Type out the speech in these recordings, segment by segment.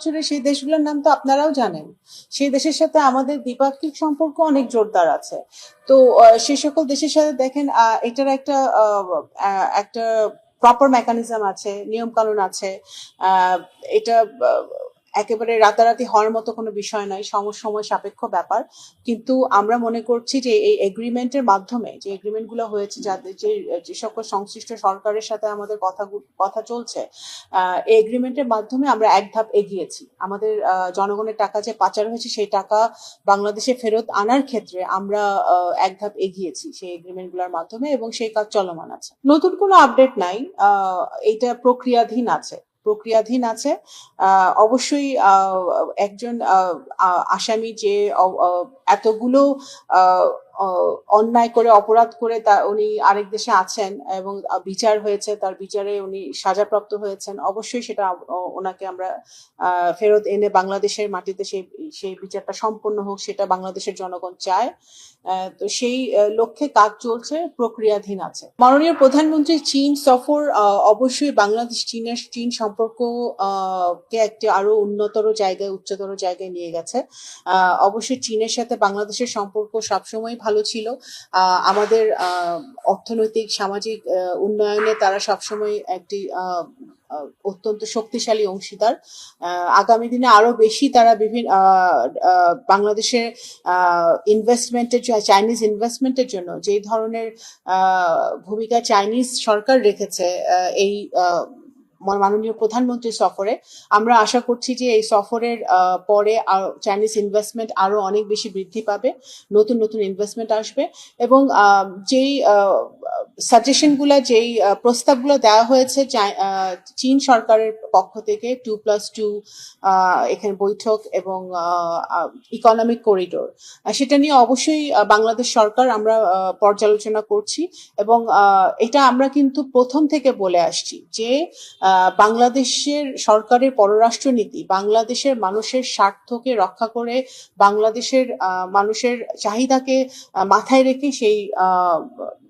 বছরের সেই দেশগুলোর নাম তো আপনারাও জানেন। সেই দেশের সাথে আমাদের দ্বিপাক্ষিক সম্পর্ক অনেক জোরদার আছে। তো সে সকল দেশের সাথে দেখেন এটার একটা প্রপার মেকানিজম আছে, নিয়ম কানুন আছে। এটা একেবারে রাতারাতি হওয়ার মতো কোনো বিষয় নয়, সময় সাপেক্ষ ব্যাপার। কিন্তু আমরা মনে করছি যে এই এগ্রিমেন্টের মাধ্যমে, যে এগ্রিমেন্টগুলো হয়েছে, যাদের যে সকল সংশ্লিষ্ট সরকারের সাথে আমাদের কথা চলছে, এই এগ্রিমেন্টের মাধ্যমে আমরা এক ধাপ এগিয়েছি। আমাদের জনগণের টাকা যে পাচার হয়েছে সেই টাকা বাংলাদেশে ফেরত আনার ক্ষেত্রে আমরা এক ধাপ এগিয়েছি সেই এগ্রিমেন্টগুলোর মাধ্যমে, এবং সেই কাজ চলমান আছে। নতুন কোনো আপডেট নাই, এইটা প্রক্রিয়াধীন আছে। অবশ্যই একজন আসামি যে এতগুলো অন্যায় করে, অপরাধ করে উনি আরেক দেশে আছেন এবং বিচার হয়েছে, তার বিচারে উনি সাজাপ্রাপ্ত হয়েছেন, অবশ্যই সেটা ওনাকে আমরা ফেরত এনে বাংলাদেশের মাটিতে সেই বিচারটা সম্পন্ন হোক, সেটা বাংলাদেশের জনগণ চায়। তো সেই লক্ষ্যে কাজ চলছে, প্রক্রিয়াধীন আছে। মাননীয় প্রধানমন্ত্রীর চীন সফর অবশ্যই বাংলাদেশ চীন সম্পর্ক কে একটি আরো উচ্চতর জায়গায় নিয়ে গেছে। অবশ্যই চীনের সাথে বাংলাদেশের সম্পর্ক সবসময় ভালো ছিল। আমাদের অর্থনৈতিক, সামাজিক উন্নয়নে তারা সবসময় একটি অত্যন্ত শক্তিশালী অংশীদার। আগামী দিনে আরো বেশি তারা বিভিন্ন বাংলাদেশের চাইনিজ ইনভেস্টমেন্টের জন্য যে ধরনের ভূমিকা চাইনিজ সরকার রেখেছে এই মাননীয় প্রধানমন্ত্রীর সফরে, আমরা আশা করছি যে এই সফরের পরে চাইনিজ ইনভেস্টমেন্ট আরো অনেক বেশি বৃদ্ধি পাবে, নতুন ইনভেস্টমেন্ট আসবে, এবং যেই সাজেশনগুলো, যেই প্রস্তাবগুলো দেওয়া হয়েছে চীন সরকারের পক্ষ থেকে 2+2 এখানে বৈঠক এবং ইকোনমিক করিডোর, সেটা নিয়ে অবশ্যই বাংলাদেশ সরকার আমরা পর্যালোচনা করছি। এবং এটা আমরা কিন্তু প্রথম থেকে বলে আসছি যে বাংলাদেশের সরকারের পররাষ্ট্রনীতি বাংলাদেশের মানুষের স্বার্থকে রক্ষা করে, বাংলাদেশের মানুষের চাহিদাকে মাথায় রেখে সেই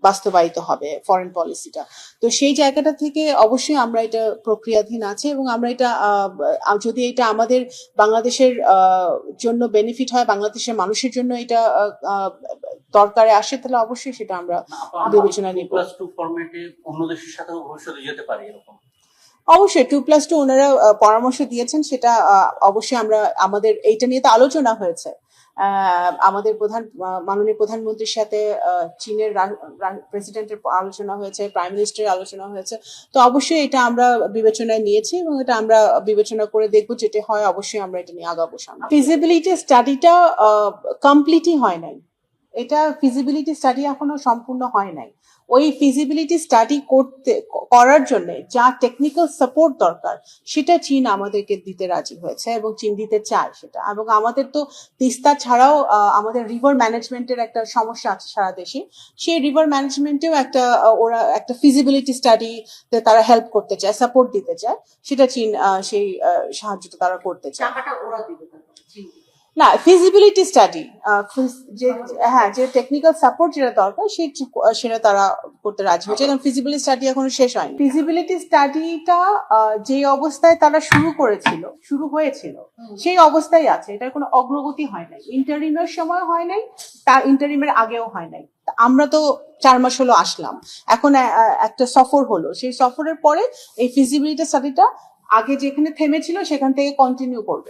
বাস্তবায়িত হবে ফরেন পলিসিটা। তো সেই জায়গাটা থেকে অবশ্যই আমরা এটা প্রক্রিয়াধীন আছে, এবং আমরা এটা যদি এটা আমাদের বাংলাদেশের জন্য বেনিফিট হয়, বাংলাদেশের মানুষের জন্য এটা দরকারে আসে, তাহলে অবশ্যই সেটা আমরা বিবেচনা নিব। 2+2 ফরম্যাটে অন্য দেশের সাথে ভবিষ্যতে যেতে পারি এরকম? অবশ্যই 2+2 ওনারা পরামর্শ দিয়েছেন, সেটা অবশ্যই আমরা আমাদের এইটা নিয়ে তো আলোচনা হয়েছে। আমাদের মাননীয় প্রধানমন্ত্রীর সাথে চীনের প্রেসিডেন্টের আলোচনা হয়েছে, প্রাইম মিনিস্টারের আলোচনা হয়েছে। তো অবশ্যই এটা আমরা বিবেচনায় নিয়েছি, এবং এটা আমরা বিবেচনা করে দেখবো, যেটা হয় অবশ্যই আমরা এটা নিয়ে আগাবো সামনে। ফিজিবিলিটি স্টাডিটা কমপ্লিটই হয় নাই। এটা ফিজিবিলিটি স্টাডি এখনো সম্পূর্ণ হয় নাই। ওই ফিজিবিলিটি স্টাডি করার জন্য যা টেকনিক্যাল সাপোর্ট দরকার সেটা চীন আমাদেরকে দিতে রাজি হয়েছে, এবং চীন দিতে চায় সেটা। এবং আমাদের তো তিস্তা ছাড়াও আমাদের রিভার ম্যানেজমেন্টের একটা সমস্যা আছে সারা দেশে, সেই রিভার ম্যানেজমেন্টেও ওরা একটা ফিজিবিলিটি স্টাডিতে তারা হেল্প করতে চায়, সাপোর্ট দিতে চায়, সেটা চীন সেই সাহায্যটা তারা করতে চায়। টাকাটা ওরা দিবে না, ফিজিবিলিটি স্টাডি, যে টেকনিক্যাল সাপোর্ট যেটা দরকার সেটা তারা করতে রাজি হয়েছে, কারণ ফিজিবিলিটি স্টাডি এখনো শেষ হয়নি। ফিজিবিলিটি স্টাডিটা যে অবস্থায় তারা শুরু হয়েছিল সেই অবস্থায় আছে, এটার কোনো অগ্রগতি হয় নাই। ইন্টারিমের সময় হয় নাই, তার ইন্টারিমের আগেও হয় নাই। আমরা তো 4 মাস হলো আসলাম, এখন একটা সফর হলো, সেই সফরের পরে এই ফিজিবিলিটি স্টাডিটা আগে যেখানে থেমেছিল সেখান থেকে কন্টিনিউ করবে।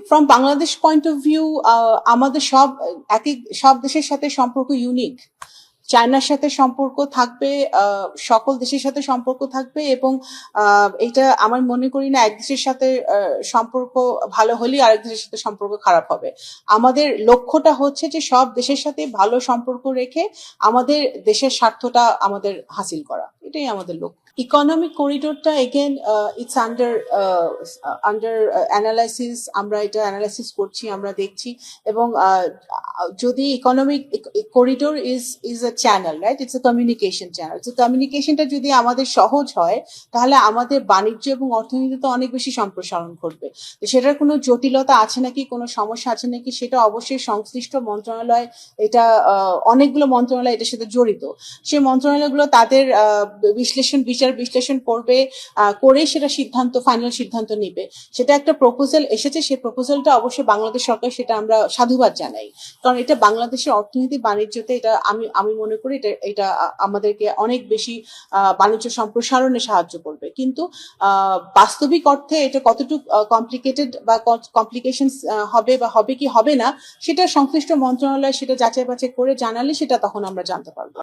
From Bangladesh point of view, আমাদের সব দেশের সাথে সম্পর্ক ইউনিক। চায়নার সাথে সম্পর্ক থাকবে, সকল দেশের সাথে সম্পর্ক থাকবে, এবং এটা আমার মনে করি না এক দেশের সাথে সম্পর্ক ভালো হলেই আরেক দেশের সাথে সম্পর্ক খারাপ হবে। আমাদের লক্ষ্যটা হচ্ছে যে সব দেশের সাথে ভালো সম্পর্ক রেখে আমাদের দেশের স্বার্থটা আমাদের হাসিল করা, এটাই আমাদের লক্ষ্য। ইকোনমিক করিডোরটা এগেন ইটস আন্ডার অ্যানালাইসিস। আমরা এটা অ্যানালাইসিস করছি, আমরা দেখছি, এবং যদি economic corridor is a channel, right, it's a communication channel. তো কমিউনিকেশনটা যদি আমাদের সহজ হয়, তাহলে আমাদের বাণিজ্য এবং অর্থনীতিতে অনেক বেশি সম্প্রসারণ ঘটবে। তো সেটার কোনো জটিলতা আছে নাকি, কোনো সমস্যা আছে নাকি, সেটা অবশ্যই সংশ্লিষ্ট মন্ত্রণালয়, এটা অনেকগুলো মন্ত্রণালয় এটার সাথে জড়িত, সেই মন্ত্রণালয়গুলো তাদের বিচার বিশ্লেষণ করবে, করে সেটা ফাইনাল সিদ্ধান্ত নিবে। সেটা একটা প্রপোজাল এসেছে, সেই প্রপোজালটা অবশ্যই বাংলাদেশ সরকার, সেটা আমরা সাধুবাদ জানাই। কারণ এটা বাংলাদেশের অর্থনীতি বাণিজ্যতে এটা আমি মনে করি এটা আমাদেরকে অনেক বেশি বাণিজ্য সম্প্রসারণে সাহায্য করবে। কিন্তু বাস্তবিক অর্থে এটা কতটুকু কমপ্লিকেটেড বা কমপ্লিকেশন হবে কি হবে না, সেটা সংশ্লিষ্ট মন্ত্রণালয় সেটা যাচাই বাছাই করে জানালে সেটা তখন আমরা জানতে পারবো।